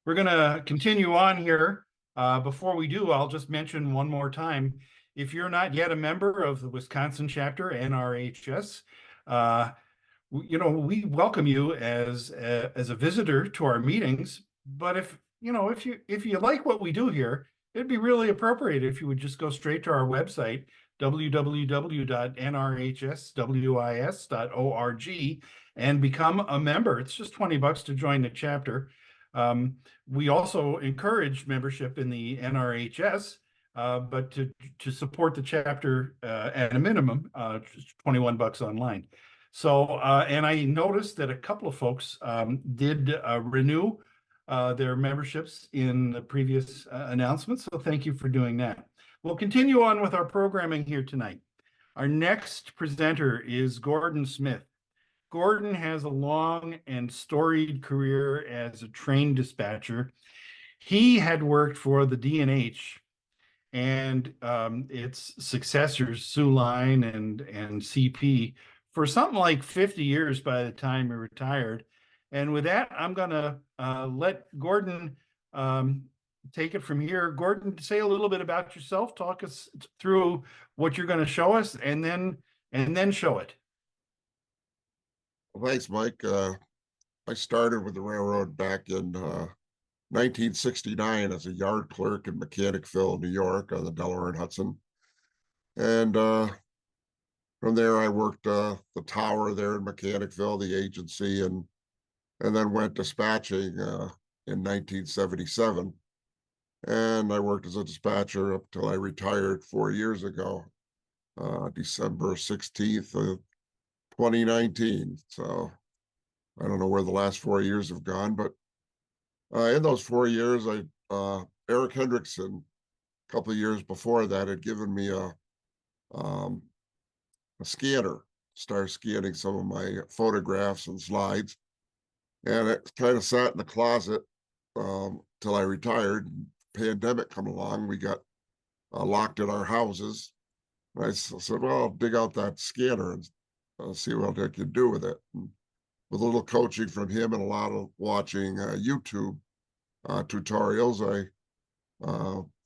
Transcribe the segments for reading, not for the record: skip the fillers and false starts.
We're going to continue on here. Before we do, I'll just mention one more time. If you're not yet a member of the Wisconsin chapter, NRHS, we welcome you as a visitor to our meetings. But if you like what we do here, it'd be really appropriate if you would just go straight to our website, www.nrhswis.org, and become a member. It's just $20 to join the chapter. We also encourage membership in the NRHS, but to support the chapter at a minimum, just $21 online. So, and I noticed that a couple of folks did renew their memberships in the previous announcements. So thank you for doing that. We'll continue on with our programming here tonight. Our next presenter is Gordon Smith. Gordon has a long and storied career as a train dispatcher. He had worked for the D&H and its successors, Soo Line and CP, for something like 50 years by the time he retired. And with that, I'm going to let Gordon take it from here. Gordon, say a little bit about yourself, talk us through what you're going to show us, and then show it. Well, thanks, Mike. I started with the railroad back in 1969 as a yard clerk in Mechanicville, New York, on the Delaware and Hudson. And from there, I worked the tower there in Mechanicville, the agency, and then went dispatching in 1977. And I worked as a dispatcher up till I retired 4 years ago, December 16th, 2019. So I don't know where the last 4 years have gone, but in those 4 years, Eric Hendrickson, a couple of years before that, had given me a scanner, start scanning some of my photographs and slides. And it kind of sat in the closet till I retired. Pandemic come along, we got locked in our houses. And I said, well, I'll dig out that scanner and see what I can do with it. And with a little coaching from him and a lot of watching YouTube tutorials, I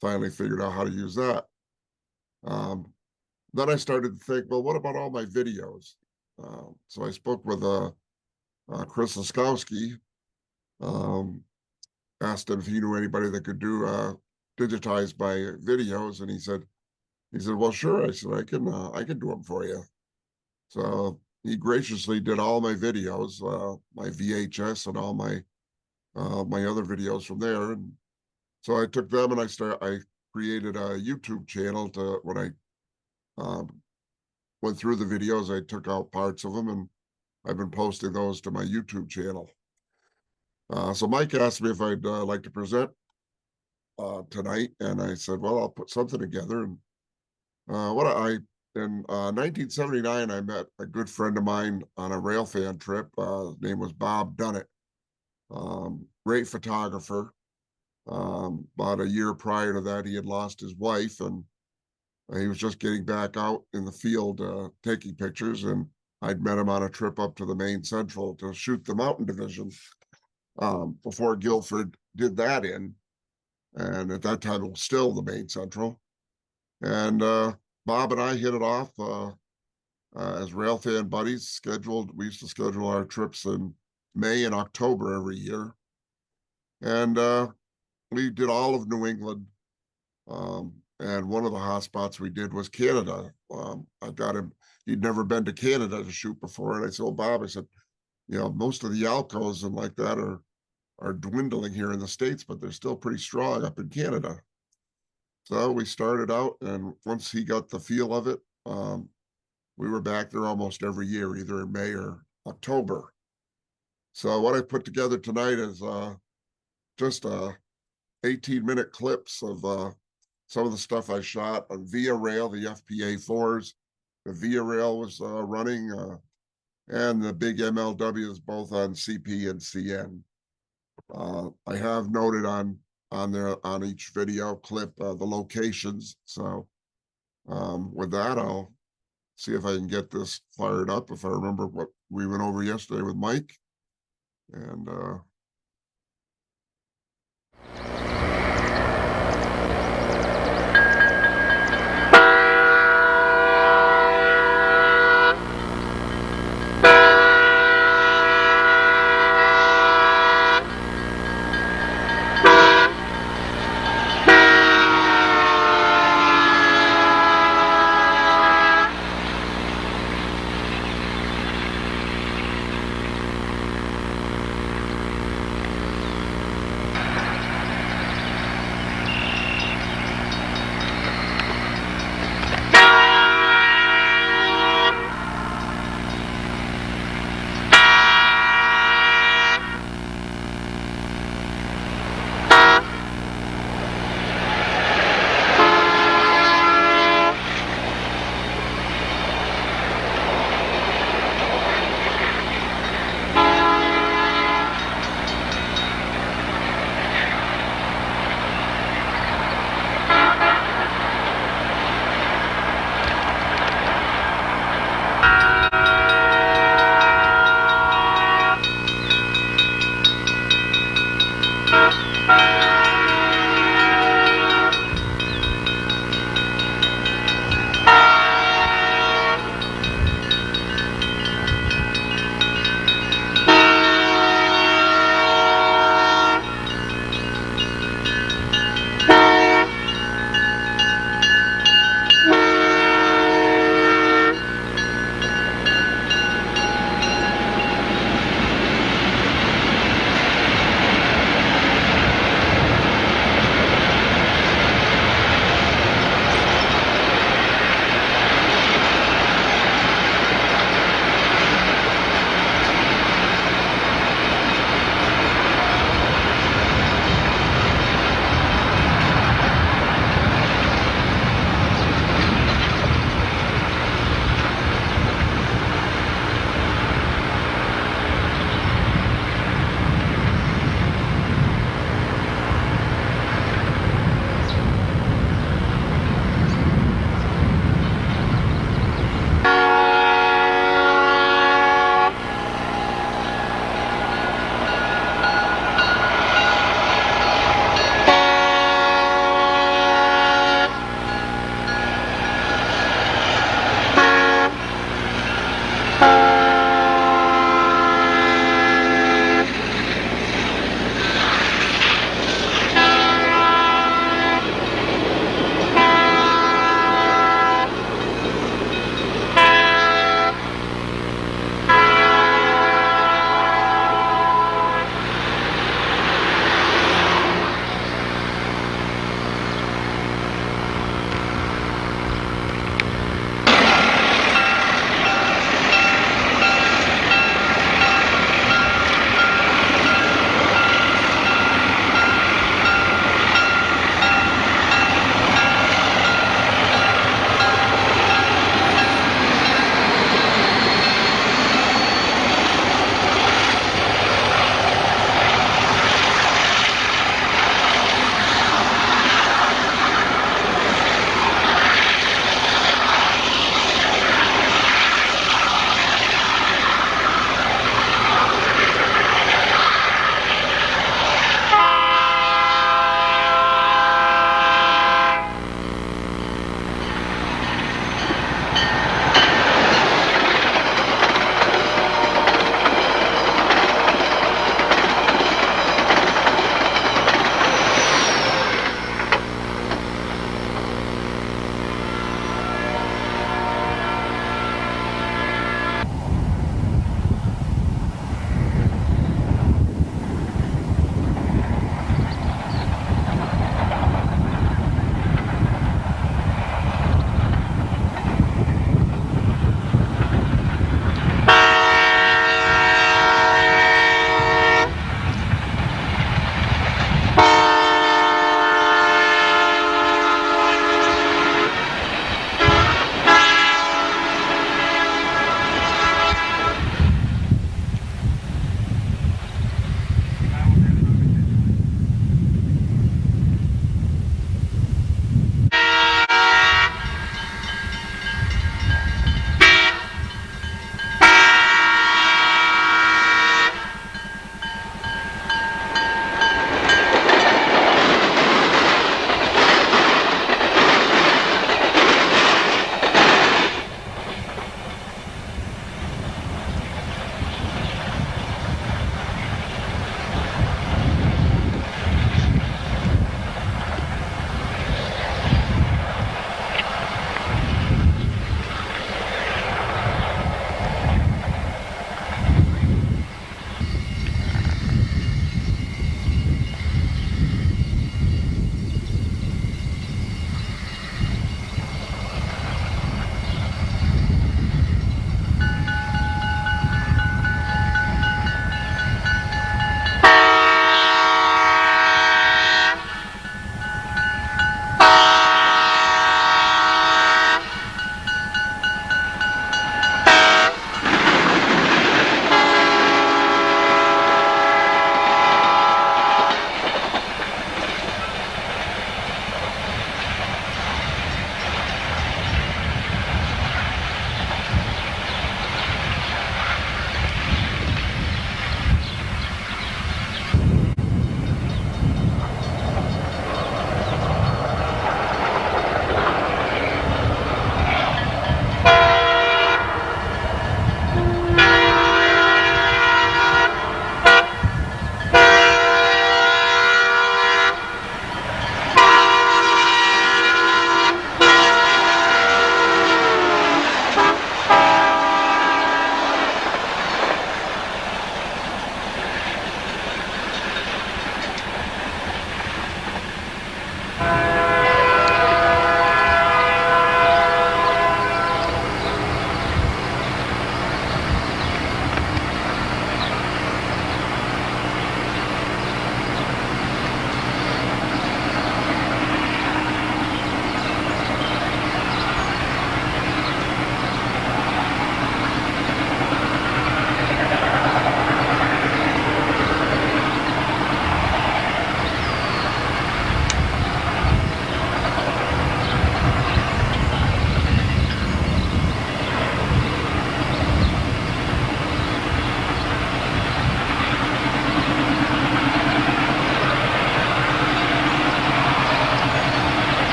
finally figured out how to use that. Then I started to think, well, what about all my videos? So I spoke with Chris Laskowski, asked him if he knew anybody that could do digitize my videos, and he said, well, sure. I said, I can do them for you. So he graciously did all my videos, my VHS and all my other videos from there. And so I took them and I created a YouTube channel when I went through the videos, I took out parts of them, and I've been posting those to my YouTube channel. So Mike asked me if I'd like to present tonight, and I said, well, I'll put something together. And in 1979, I met a good friend of mine on a railfan trip. His name was Bob Dunnett, great photographer. About a year prior to that, he had lost his wife, and he was just getting back out in the field taking pictures, and I'd met him on a trip up to the Main Central to shoot the Mountain Division before Guilford did that in. And at that time, it was still the Main Central. And Bob and I hit it off as railfan buddies. We used to schedule our trips in May and October every year. And we did all of New England. And one of the hotspots we did was Canada. I got him, he'd never been to Canada to shoot before. And I said, well, Bob, I said, most of the Alcos and like that are dwindling here in the States, but they're still pretty strong up in Canada. So we started out, and once he got the feel of it, we were back there almost every year, either in May or October. So what I put together tonight is just 18-minute clips of some of the stuff I shot on Via Rail, the FPA-4s. The Via Rail was running, and the big MLWs both on CP and CN. I have noted on each video clip the locations. So with that, I'll see if I can get this fired up, if I remember what we went over yesterday with Mike. And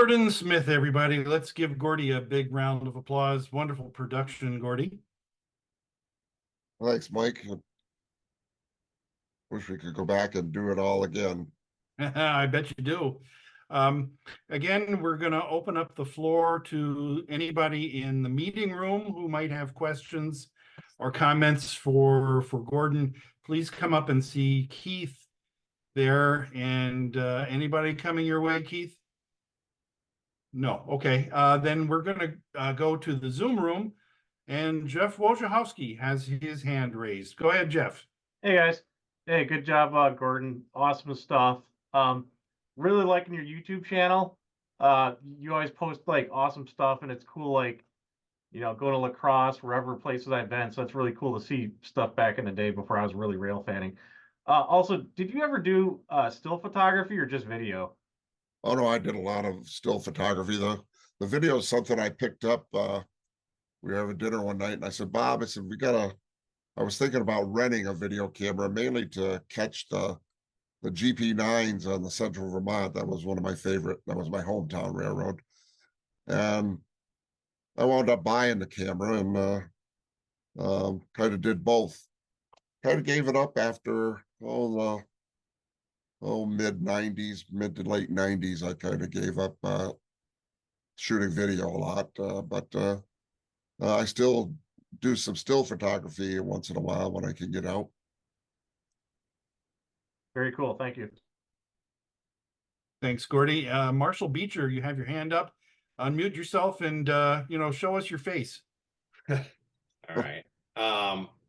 Gordon Smith, everybody. Let's give Gordy a big round of applause. Wonderful production, Gordy. Thanks, Mike. Wish we could go back and do it all again. I bet you do. Um, Again, we're going to open up the floor to anybody in the meeting room who might have questions or comments for Gordon. Please come up and see Keith there. And anybody coming your way, Keith? No. Okay. Then we're going to go to the Zoom room, and Jeff Wojciechowski has his hand raised. Go ahead, Jeff. Hey guys. Hey, good job, Gordon. Awesome stuff. Really liking your YouTube channel. You always post like awesome stuff, and it's cool, like, you know, going to lacrosse, wherever places I've been. So it's really cool to see stuff back in the day before I was really rail fanning. Also, did you ever do still photography or just video? Oh no, I did a lot of still photography. The video is something I picked up. We were having dinner one night, and I said, Bob, I said, I was thinking about renting a video camera, mainly to catch the GP9s on the Central Vermont. That was one of my favorite. That was my hometown railroad. And I wound up buying the camera and kind of did both. Kind of gave it up after mid 90s, mid to late 90s. I kind of gave up shooting video a lot, but I still do some still photography once in a while when I can get out. Very cool. Thank you. Thanks, Gordy. Marshall Beecher, you have your hand up. Unmute yourself and show us your face. All right.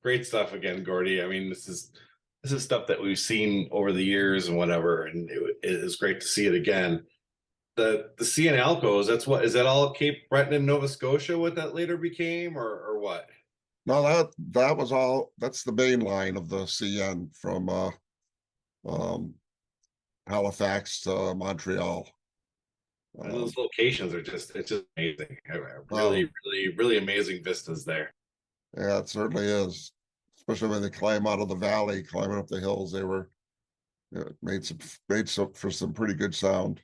Great stuff again, Gordy. I mean, this is stuff that we've seen over the years and whatever, and it is great to see it again. The CN Alcos, is that all Cape Breton and Nova Scotia, what that later became, or what? No, that was all. That's the main line of the CN from Halifax to Montreal. And those locations are it's just amazing. Really, really amazing vistas there. Yeah, it certainly is. Especially when they climb out of the valley, climbing up the hills. It made for some pretty good sound.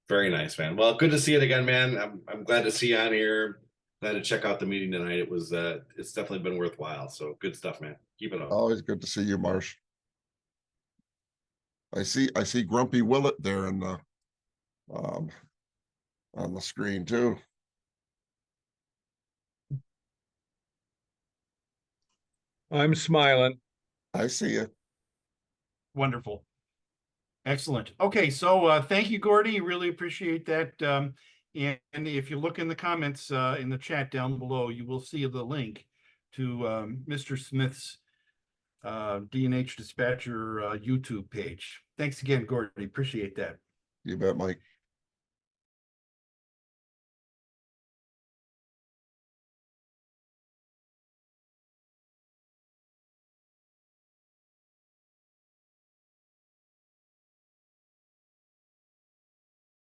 Very nice, man. Well, good to see it again, man. I'm glad to see you on here. Glad to check out the meeting tonight. It was it's definitely been worthwhile. So good stuff, man. Keep it up. Always good to see you, Marsh. I see Grumpy Willett there in the on the screen too. I'm smiling. I see you. Wonderful. Excellent. Okay, so thank you, Gordy. Really appreciate that. And if you look in the comments in the chat down below, you will see the link to Mr. Smith's D&H Dispatcher YouTube page. Thanks again, Gordy. Appreciate that. You bet, Mike.